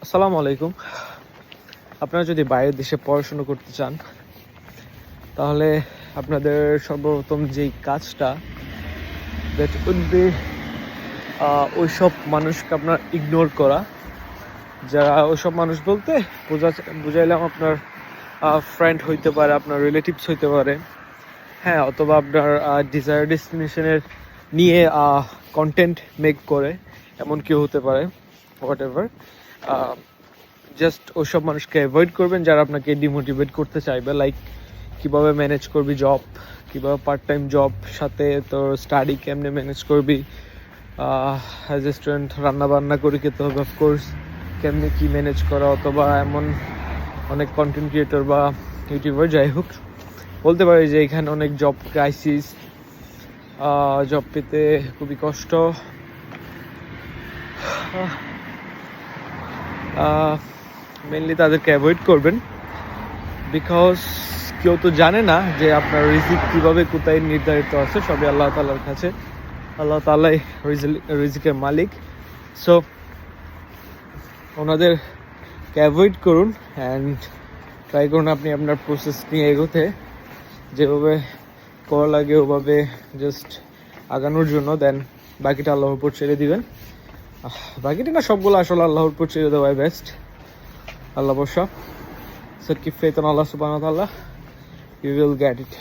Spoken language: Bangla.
আসসালামু আলাইকুম। আপনারা যদি বাইরের দেশে পড়াশোনা করতে চান, তাহলে আপনাদের সর্বপ্রথম যেই কাজটা দ্যাট উড বি ওইসব মানুষকে আপনার ইগনোর করা। যারা ওইসব মানুষ বলতে বুঝাইলাম আপনার ফ্রেন্ড হইতে পারে, আপনার রিলেটিভস হইতে পারে, হ্যাঁ, অথবা আপনার ডিজায়ার ডেস্টিনেশনের নিয়ে কন্টেন্ট মেক করে এমন কেউ হতে পারে, হোয়াট এভার। জাস্ট ওইসব মানুষকে অ্যাভয়েড করবেন যারা আপনাকে ডিমোটিভেট করতে চাইবে, লাইক কীভাবে ম্যানেজ করবি জব, কীভাবে পার্ট টাইম জব সাথে তোর স্টাডি কেমনে ম্যানেজ করবি, অ্যাজ এ স্টুডেন্ট রান্না বান্না করে খেতে হবে অফকোর্স, কেমনে কী ম্যানেজ করা, অথবা এমন অনেক কন্টেন্ট ক্রিয়েটর বা ইউটিউবার যাই হোক বলতে পারি যে এখানে অনেক জব ক্রাইসিস, জব পেতে খুবই কষ্ট। মেনলি তাদেরকে অ্যাভয়েড করবেন, বিকজ কেউ তো জানে না যে আপনার রিজিক কীভাবে কোথায় নির্ধারিত আছে, সবই আল্লাহ তাআলার কাছে। আল্লাহ তাআলাই রিজিকের মালিক। সো ওনাদেরকে অ্যাভয়েড করুন অ্যান্ড ট্রাই করুন আপনি আপনার প্রসেস নিয়ে এগোতে, যেভাবে করা লাগে ওভাবে জাস্ট আগানোর জন্য। দেন বাকিটা আল্লাহর উপর ছেড়ে দিবেন। বাকিটা না, সবগুলো আসলে আল্লাহর উপর ছেড়ে দেওয়াই বেস্ট। আল্লাহ ভরসা। So keep faith on Allah subhanahu wa ta'ala, you will get it.